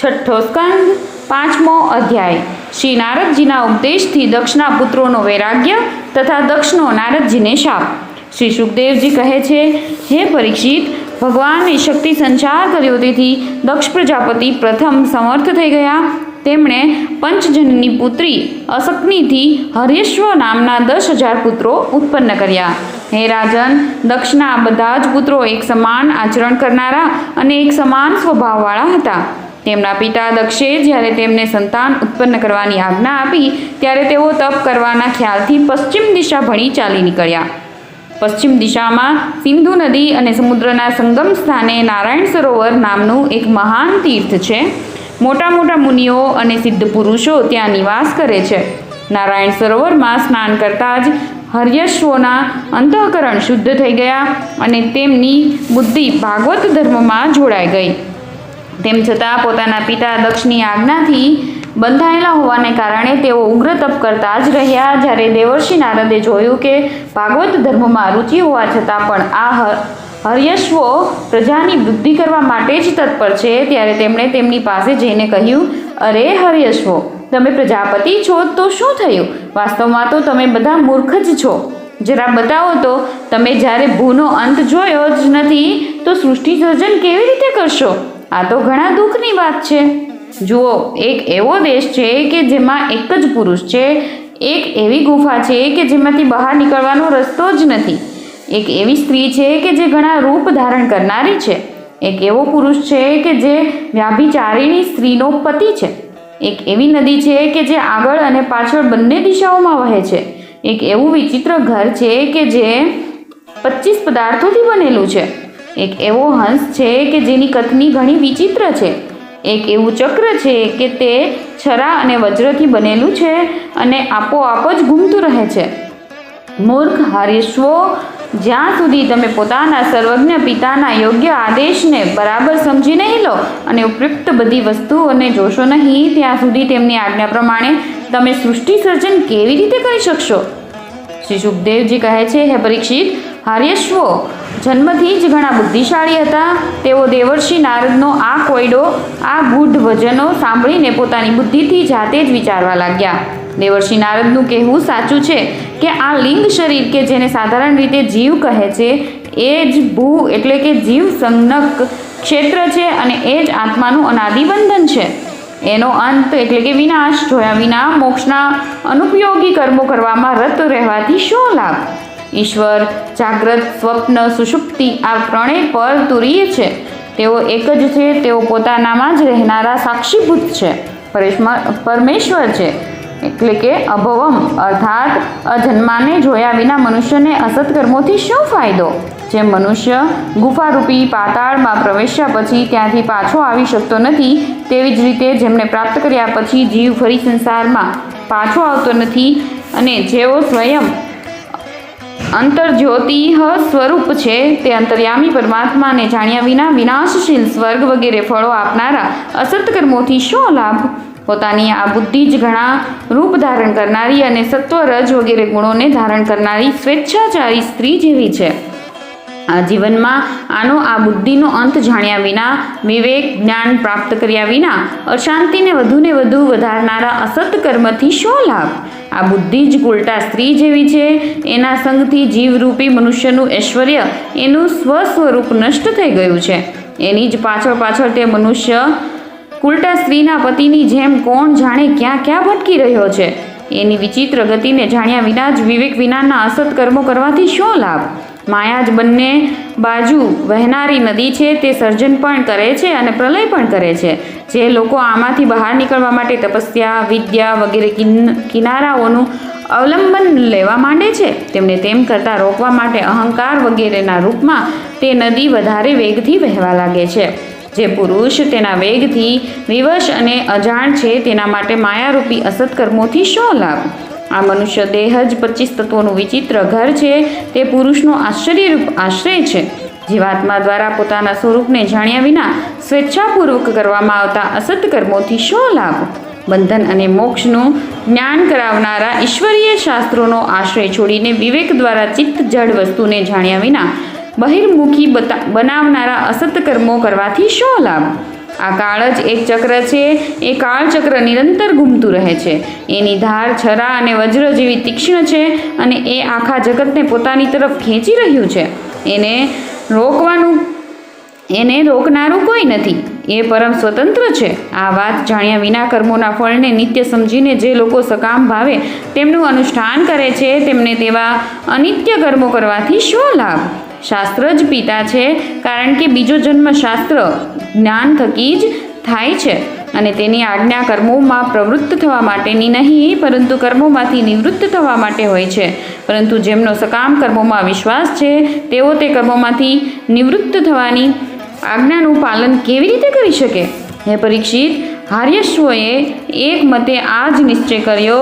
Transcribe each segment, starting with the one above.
છઠ્ઠો સ્કંદ, 5મો અધ્યાય। શ્રી નારદજીના ઉપદેશથી દક્ષના પુત્રોનો વૈરાગ્ય તથા દક્ષનો નારદજીને શાપ। શ્રી સુખદેવજી કહે છે, હે પરીક્ષિત, ભગવાને શક્તિ સંચાર કર્યો, તેથી દક્ષ પ્રજાપતિ પ્રથમ સમર્થ થઈ ગયા। તેમણે પંચજનની પુત્રી અસકનીથી હર્યશ્વ નામના 10,000 પુત્રો ઉત્પન્ન કર્યા। હે રાજન, દક્ષના બધા જ પુત્રો એક સમાન આચરણ કરનારા અને એક સમાન સ્વભાવવાળા હતા। તેમના પિતા દક્ષે જ્યારે તેમને સંતાન ઉત્પન્ન કરવાની આજ્ઞા આપી, ત્યારે તેઓ તપ કરવાના ખ્યાલથી પશ્ચિમ દિશા ભણી ચાલી નીકળ્યા। પશ્ચિમ દિશામાં સિંધુ નદી અને સમુદ્રના સંગમ સ્થાને નારાયણ સરોવર નામનું એક મહાન તીર્થ છે। મોટા મોટા મુનિઓ અને સિદ્ધ પુરુષો ત્યાં નિવાસ કરે છે। નારાયણ સરોવરમાં સ્નાન કરતાં જ હર્યશ્વોના અંતઃકરણ શુદ્ધ થઈ ગયા અને તેમની બુદ્ધિ ભાગવત ધર્મમાં જોડાઈ ગઈ। તેમ છતાં પોતાના પિતા દક્ષની આજ્ઞાથી બંધાયેલા હોવાને કારણે તેઓ ઉગ્ર તપ કરતા જ રહ્યા। જ્યારે દેવર્ષિ નારદે જોયું કે ભાગવત ધર્મમાં રુચિ હોવા છતાં પણ આ હર્યશ્વો પ્રજાની વૃદ્ધિ કરવા માટે જ તત્પર છે, ત્યારે તેમણે તેમની પાસે જઈને કહ્યું, અરે હર્યશ્વો, તમે પ્રજાપતિ છો તો શું થયું? વાસ્તવમાં તો તમે બધા મૂર્ખ જ છો। જરા બતાવો તો, તમે જ્યારે ભૂનો અંત જોયો જ નથી તો સૃષ્ટિ સર્જન કેવી રીતે કરશો? આ તો ઘણા દુઃખની વાત છે। જુઓ, એક એવો દેશ છે કે જેમાં એક જ પુરુષ છે, એક એવી ગુફા છે કે જેમાંથી બહાર નીકળવાનો રસ્તો જ નથી, એક એવી સ્ત્રી છે કે જે ઘણા રૂપ ધારણ કરનારી છે, એક એવો પુરુષ છે કે જે વ્યાભિચારીણી સ્ત્રીનો પતિ છે, એક એવી નદી છે કે જે આગળ અને પાછળ બંને દિશાઓમાં વહે છે, એક એવું વિચિત્ર ઘર છે કે જે 25 પદાર્થોથી બનેલું છે, એક એવો હંસ છે કે જેની કથની ઘણી વિચિત્ર છે, એક એવું ચક્ર છે કે તે છરા અને વજ્રથી બનેલું છે અને આપોઆપ જ ઘૂમતું રહે છે। મૂર્ખ હર્યશ્વો, જ્યાં સુધી તમે પોતાના સર્વજ્ઞ પિતાના યોગ્ય આદેશને બરાબર સમજી નહીં લો અને ઉપયુક્ત બધી વસ્તુઓને જોશો નહીં, ત્યાં સુધી તેમની આજ્ઞા પ્રમાણે તમે સૃષ્ટિ સર્જન કેવી રીતે કરી શકશો? શ્રી સુખદેવજી કહે છે, હે પરીક્ષિત, હર્યશ્વો જન્મથી જ ઘણા બુદ્ધિશાળી હતા। તેઓ દેવર્ષિ નારદનો આ કોયડો, આ ગૂઢ વચનો સાંભળીને પોતાની બુદ્ધિથી જાતે જ વિચારવા લાગ્યા। દેવર્ષિ નારદનું કહેવું સાચું છે કે આ લિંગ શરીર કે જેને સાધારણ રીતે જીવ કહે છે, એ જ ભૂ એટલે કે જીવ સંજ્ઞક ક્ષેત્ર છે અને એ જ આત્માનું અનાદિ બંધન છે। એનો અંત એટલે કે વિનાશ જોયા વિના મોક્ષના અનુપયોગી કર્મો કરવામાં રત રહેવાથી શો લાભ? ઈશ્વર, જાગ્રત, સ્વપ્ન, સુષુપ્તિ આ ત્રણેય પર તુરીય છે। તેઓ એક જ છે, તેઓ પોતાનામાં જ રહેનારા સાક્ષીભૂત છે, પરમેશ્વર છે, એટલે કે અભવમ અર્થાત અજન્માને જોયા વિના મનુષ્યને અસત્કર્મોથી શું ફાયદો? જેમ મનુષ્ય ગુફારૂપી પાતાળમાં પ્રવેશ્યા પછી ત્યાંથી પાછો આવી શકતો નથી, તેવી જ રીતે જેમને પ્રાપ્ત કર્યા પછી જીવ ફરી સંસારમાં પાછો આવતો નથી અને જેઓ સ્વયં અંતર્જ્યોતિઃ સ્વરૂપ છે, તે અંતર્યામી પરમાત્માને જાણ્યા વિના વિનાશશીલ સ્વર્ગ વગેરે ફળો આપનારા અસત્કર્મોથી શો લાભ? પોતાની આ બુદ્ધિ જ ઘણા રૂપ ધારણ કરનારી અને સત્વ, રજ વગેરે ગુણોને ધારણ કરનારી સ્વેચ્છાચારી સ્ત્રી જેવી છે। આ જીવનમાં આનો આ બુદ્ધિનો અંત જાણ્યા વિના, વિવેક જ્ઞાન પ્રાપ્ત કર્યા વિના અશાંતિને વધુને વધુ વધારનારા અસત્કર્મથી શો લાભ? આ બુદ્ધિ જ ઉલટા સ્ત્રી જેવી છે। એના સંગથી જીવરૂપી મનુષ્યનું ઐશ્વર્ય, એનું સ્વસ્વરૂપ નષ્ટ થઈ ગયું છે। એની જ પાછળ પાછળ તે મનુષ્ય ઉલટા સ્ત્રીના પતિની જેમ કોણ જાણે ક્યાં ક્યાં ભટકી રહ્યો છે। એની વિચિત્ર ગતિને જાણ્યા વિના જ વિવેક વિનાના અસત્કર્મો કરવાથી શો લાભ? માયા જ બંને બાજુ વહેનારી નદી છે, તે સર્જન પણ કરે છે અને પ્રલય પણ કરે છે। જે લોકો આમાંથી બહાર નીકળવા માટે તપસ્યા, વિદ્યા વગેરે કિનારાઓનું અવલંબન લેવા માંડે છે, તેમને તેમ કરતાં રોકવા માટે અહંકાર વગેરેના રૂપમાં તે નદી વધારે વેગથી વહેવા લાગે છે। જે પુરુષ તેના વેગથી વિવશ અને અજાણ છે, તેના માટે માયારૂપી અસત્કર્મોથી શો લાભ? આ મનુષ્ય દેહ જ 25 તત્વોનું વિચિત્ર ઘર છે, તે પુરુષનો આશ્ચર્યરૂપ આશ્રય છે। જીવાત્મા દ્વારા પોતાના સ્વરૂપને જાણ્યા વિના સ્વેચ્છાપૂર્વક કરવામાં આવતા અસત્કર્મોથી શો લાભ? બંધન અને મોક્ષનું જ્ઞાન કરાવનારા ઈશ્વરીય શાસ્ત્રોનો આશ્રય છોડીને વિવેક દ્વારા ચિત્ત જડ વસ્તુને જાણ્યા વિના બહિર્મુખી બનાવનારા અસત્કર્મો કરવાથી શો લાભ? આ કાળ જ એક ચક્ર છે. એ કાળચક્ર નિરંતર ઘૂમતું રહે છે. એની ધાર છરા અને વજ્ર જેવી તીક્ષ્ણ છે અને એ આખા જગતને પોતાની તરફ ખેંચી રહ્યું છે. એને રોકનારું કોઈ નથી. એ પરમ સ્વતંત્ર છે. આ વાત જાણ્યા વિના કર્મોના ફળને નિત્ય સમજીને જે લોકો સકામ ભાવે તેમનું અનુષ્ઠાન કરે છે તેમને તેવા અનિત્ય કર્મો કરવાથી શો લાભ? શાસ્ત્ર જ પિતા છે, કારણ કે બીજો જન્મ શાસ્ત્ર જ્ઞાન થકી જ થાય છે અને તેની આજ્ઞા કર્મોમાં પ્રવૃત્ત થવા માટેની નહીં, પરંતુ કર્મોમાંથી નિવૃત્ત થવા માટે હોય છે. પરંતુ જેમનો સકામ કર્મોમાં વિશ્વાસ છે તેઓ તે કર્મોમાંથી નિવૃત્ત થવાની આજ્ઞાનું પાલન કેવી રીતે કરી શકે? હે પરીક્ષિત, હાર્યશ્વએ એક મતે આ જ નિશ્ચય કર્યો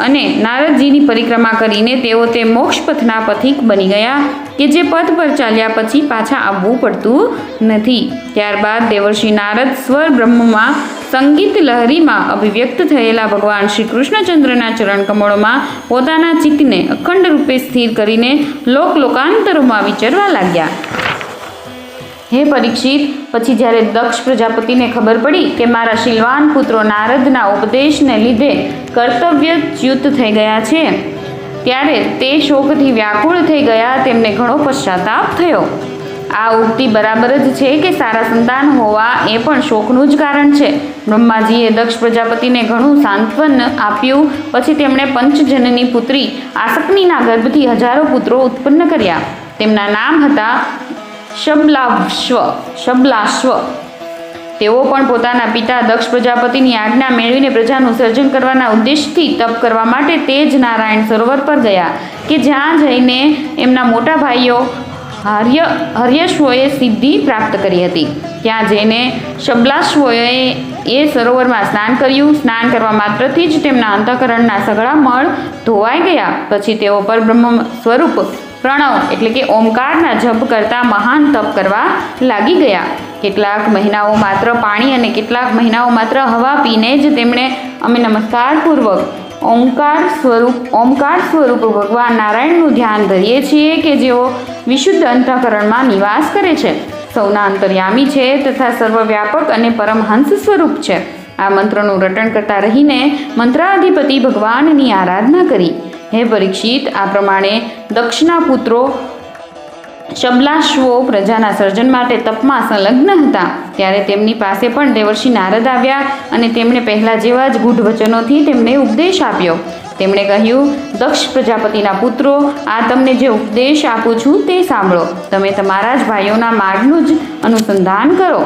અને નારદજીની પરિક્રમા કરીને તેઓ તે મોક્ષ પથના પથિક બની ગયા કે જે પથ પર ચાલ્યા પછી પાછા આવવું પડતું નથી. ત્યારબાદ દેવર્ષિ નારદ સ્વર બ્રહ્મમાં સંગીત લહરીમાં અભિવ્યક્ત થયેલા ભગવાન શ્રી કૃષ્ણચંદ્રના ચરણ કમળોમાં પોતાના ચિત્તને અખંડ રૂપે સ્થિર કરીને લોકાંતરોમાં વિચરવા લાગ્યા. હે પરીક્ષિત, પછી જ્યારે દક્ષ પ્રજાપતિને ખબર પડી કે મારા શીલવાન પુત્રો નારદના ઉપદેશને લીધે કર્તવ્યચ્યુત થઈ ગયા છે, ત્યારે તે શોકથી વ્યાકુળ થઈ ગયા. તેમને ઘણો પશ્ચાતાપ થયો. આ ઉક્તિ બરાબર જ છે કે સારા સંતાન હોવા એ પણ શોકનું જ કારણ છે. બ્રહ્માજીએ દક્ષ પ્રજાપતિને ઘણું સાંત્વન આપ્યું. પછી તેમણે પંચજનની પુત્રી આસક્તિના ગર્ભથી હજારો પુત્રો ઉત્પન્ન કર્યા. તેમના નામ હતા શબલાશ્વ. તેઓ પણ પોતાના પિતા દક્ષ પ્રજાપતિની આજ્ઞા મેળવીને પ્રજાનું સર્જન કરવાના ઉદ્દેશથી તપ કરવા માટે તે જ નારાયણ સરોવર પર ગયા કે જ્યાં જઈને એમના મોટા ભાઈઓ હર્યશ્વએ સિદ્ધિ પ્રાપ્ત કરી હતી. ત્યાં જઈને શબલાશ્વએ એ સરોવરમાં સ્નાન કર્યું. સ્નાન કરવા માત્રથી જ તેમના અંતઃકરણના સઘળા મળ ધોવાઈ ગયા. પછી તેઓ પરબ્રહ્મ સ્વરૂપ પ્રણવ એટલે કે ઓમકારના જપ કરતા મહાન તપ કરવા લાગી ગયા. કેટલાક મહિનાઓ માત્ર પાણી અને કેટલાક મહિનાઓ માત્ર હવા પીને જ તેમણે અમે નમસ્કારપૂર્વક ઓમકાર સ્વરૂપ ભગવાન નારાયણનું ધ્યાન ધરીએ છીએ કે જેઓ વિશુદ્ધ અંતઃકરણમાં નિવાસ કરે છે, સૌના અંતર્યામી છે તથા સર્વવ્યાપક અને પરમહંસ સ્વરૂપ છે. આ મંત્રનું રટણ કરતા રહીને મંત્રાધિપતિ ભગવાનની આરાધના કરી. હે પરીક્ષિત, આ પ્રમાણે દક્ષના પુત્રો શબલાશ્વો પ્રજાના સર્જન માટે તપમાં સંલગ્ન હતા. ત્યારે તેમની પાસે પણ દેવર્ષિ નારદ આવ્યા અને તેમણે પહેલાં જેવા જ ગૂઢ વચનોથી તેમને ઉપદેશ આપ્યો. તેમણે કહ્યું, દક્ષ પ્રજાપતિના પુત્રો, આ તમને જે ઉપદેશ આપું છું તે સાંભળો. તમે તમારા જ ભાઈઓના માર્ગનું જ અનુસંધાન કરો.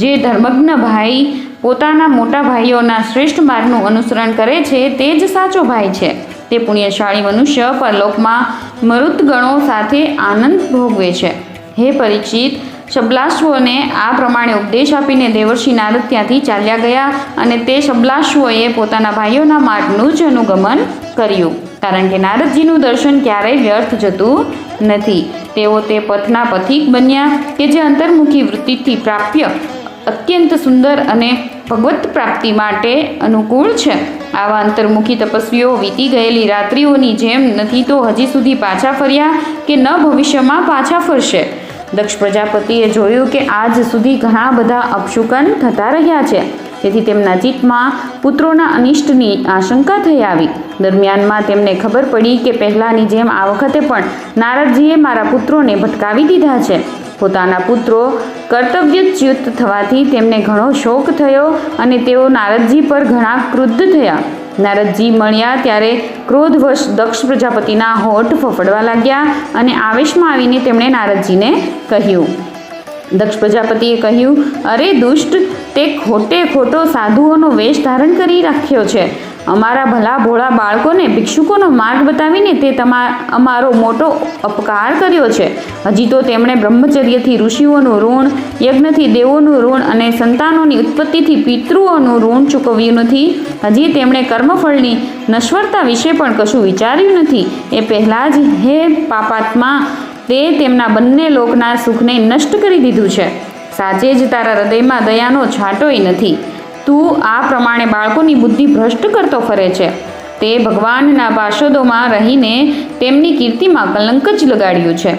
જે ધર્મજ્ઞ ભાઈ પોતાના મોટા ભાઈઓના શ્રેષ્ઠ માર્ગનું અનુસરણ કરે છે તે જ સાચો ભાઈ છે. તે પુણ્યશાળી મનુષ્ય પરલોકમાં મરુતગણો સાથે આનંદ ભોગવે છે. હે પરીક્ષિત, શબલાશ્વોને આ પ્રમાણે ઉપદેશ આપીને દેવર્ષિ નારદ ત્યાંથી ચાલ્યા ગયા અને તે શબલાશ્વોએ પોતાના ભાઈઓના માર્ગનું જ અનુગમન કર્યું, કારણ કે નારદજીનું દર્શન ક્યારેય વ્યર્થ જતું નથી. તેઓ તે પથના પથિક બન્યા કે જે અંતર્મુખી વૃત્તિથી પ્રાપ્ય અત્યંત સુંદર અને ભગવત પ્રાપ્તિ માટે અનુકૂળ છે. આવા અંતર્મુખી તપસ્વીઓ વીતી ગયેલી રાત્રિઓની જેમ નથી તો હજી સુધી પાછા ફર્યા કે ન ભવિષ્યમાં પાછા ફરશે. દક્ષ પ્રજાપતિએ જોયું કે આજ સુધી ઘણા બધા અપશુકન થતા રહ્યા છે, તેથી તેમના ચિત્તમાં પુત્રોના અનિષ્ટની આશંકા થઈ આવી. દરમિયાનમાં તેમને ખબર પડી કે પહેલાંની જેમ આ વખતે પણ નારદજીએ મારા પુત્રોને ભટકાવી દીધા છે. પોતાના પુત્રો કર્તવ્યચ્યુત થવાથી તેમને ઘણો શોક થયો અને તેઓ નારદજી પર ઘણા ક્રુદ્ધ થયા. નારદજી મળ્યા ત્યારે ક્રોધવશ દક્ષ પ્રજાપતિના હોઠ ફફડવા લાગ્યા અને આવેશમાં આવીને તેમણે નારદજીને કહ્યું. દક્ષ પ્રજાપતિએ કહ્યું, અરે દુષ્ટ, તે ખોટો સાધુઓનો વેશ ધારણ કરી રાખ્યો છે. અમારા ભલા ભોળા બાળકોને ભિક્ષુકોનો માર્ગ બતાવીને તે અમારો મોટો અપકાર કર્યો છે. હજી તો તેમણે બ્રહ્મચર્યથી ઋષિઓનું ઋણ, યજ્ઞથી દેવોનું ઋણ અને સંતાનોની ઉત્પત્તિથી પિતૃઓનું ઋણ ચૂકવ્યું નથી. હજી તેમણે કર્મફળની નશ્વરતા વિશે પણ કશું વિચાર્યું નથી. એ પહેલાં જ હે પાપાત્મા, તે તેમના બંને લોકના સુખને નષ્ટ કરી દીધું છે. સાચે જ તારા હૃદયમાં દયાનો છાંટોય નથી. તું આ પ્રમાણે બાળકોની બુદ્ધિ ભ્રષ્ટ કરતો ફરે છે. તે ભગવાનના પાર્ષદોમાં રહીને તેમની કીર્તિમાં કલંક જ લગાડ્યું છે.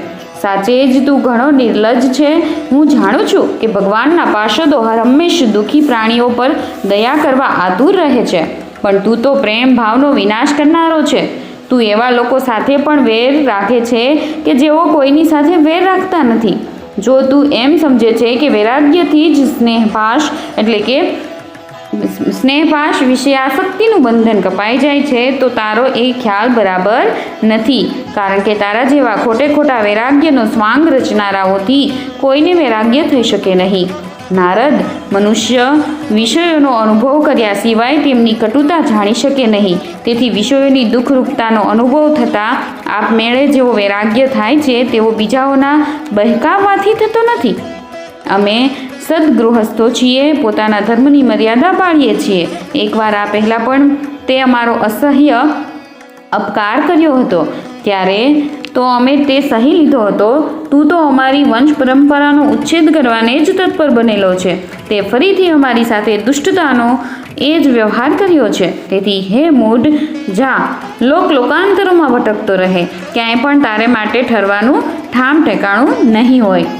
સાચે જ તું ઘણો નિર્લજ્જ છે. હું જાણું છું કે ભગવાનના પાર્ષદો હંમેશ દુઃખી પ્રાણીઓ પર દયા કરવા આતુર રહે છે, પણ તું તો પ્રેમ ભાવનો વિનાશ કરનારો છે. તું એવા લોકો સાથે પણ વેર રાખે છે કે જેઓ કોઈની સાથે વેર રાખતા નથી. જો તું એમ સમજે છે કે વૈરાગ્યથી જ સ્નેહપાશ વિષયાસક્તિનું બંધન કપાઈ જાય છે, તો તારો એ ખ્યાલ બરાબર નથી, કારણ કે તારા જેવા ખોટા વૈરાગ્યનો સ્વાંગ રચનારાઓથી કોઈને વૈરાગ્ય થઈ શકે નહીં. નારદ, મનુષ્ય વિષયોનો અનુભવ કર્યા સિવાય તેમની કટુતા જાણી શકે નહીં. તેથી વિષયોની દુઃખરૂપતાનો અનુભવ થતાં આપમેળે જેવો વૈરાગ્ય થાય છે તેવો બીજાઓના બહેકાવવાથી થતો નથી. અમે સદગૃહસ્થો છીએ, પોતાના ધર્મની મર્યાદા પાળીએ છીએ. એકવાર આ પહેલાં પણ તે અમારો અસહ્ય અપકાર કર્યો હતો, ત્યારે તો અમે તે સહી લીધો હતો. તું તો અમારી વંશ પરંપરાનો ઉચ્છેદ કરવાને જ તત્પર બનેલો છે. તે ફરીથી અમારી સાથે દુષ્ટતાનો એ જ વ્યવહાર કર્યો છે. તેથી હે મૂઢ, જા, લોકાંતરોમાં ભટકતો રહે. ક્યાંય પણ તારે માટે ઠરવાનું ઠામ ઠેકાણું નહીં હોય.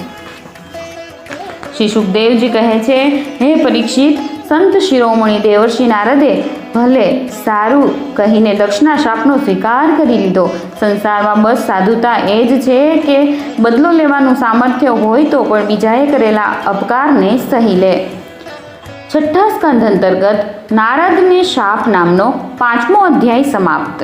શ્રી સુખદેવજી કહે છે, હે પરીક્ષિત, સંત શિરોમણી દેવર્ષિ નારદે ભલે સારું કહીને દક્ષના શાપનો સ્વીકાર કરી લીધો. સંસારમાં બસ સાધુતા એ જ છે કે બદલો લેવાનું સામર્થ્ય હોય તો પણ બીજાએ કરેલા અપકારને સહી લે. છઠ્ઠા સ્કંધ અંતર્ગત નારદને શાપ નામનો 5મો અધ્યાય સમાપ્ત.